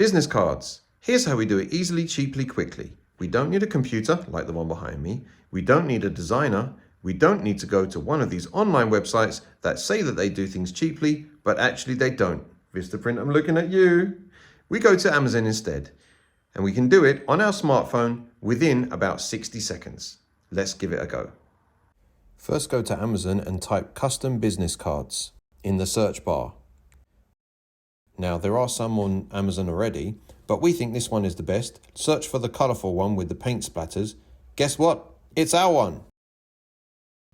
Business cards. Here's how we do it easily, cheaply, quickly. We don't need a computer like the one behind me. We don't need a designer. We don't need to go to one of these online websites that say that they do things cheaply, but actually they don't. Vistaprint, I'm looking at you. We go to Amazon instead, and we can do it on our smartphone within about 60 seconds. Let's give it a go. First, go to Amazon and type custom business cards in the search bar. Now, there are some on Amazon already, but we think this one is the best. Search for the colourful one with the paint splatters. Guess what? It's our one.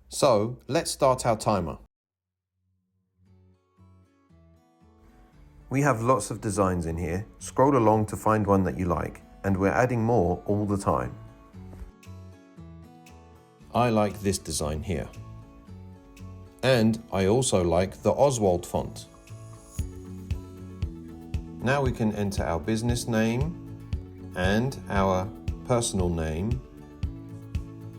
So, let's start our timer. We have lots of designs in here. Scroll along to find one that you like, and we're adding more all the time. I like this design here. And I also like the Oswald font. Now we can enter our business name and our personal name,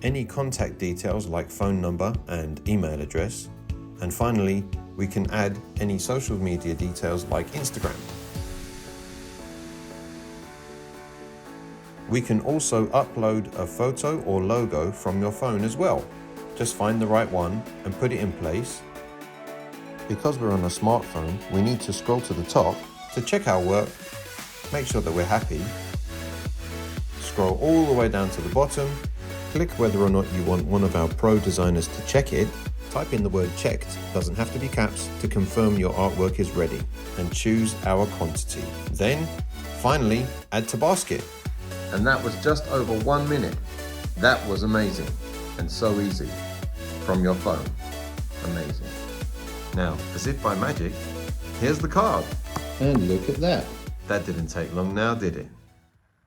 any contact details like phone number and email address, and finally we can add any social media details like Instagram. We can also upload a photo or logo from your phone as well. Just find the right one and put it in place. Because we're on a smartphone, we need to scroll to the top to check our work, make sure that we're happy. Scroll all the way down to the bottom, click whether or not you want one of our pro designers to check it, type in the word checked, doesn't have to be caps, to confirm your artwork is ready, and choose our quantity. Then, finally, add to basket. And that was just over 1 minute. That was amazing, and so easy, from your phone. Amazing. Now, as if by magic, here's the card. And look at that. That didn't take long now, did it?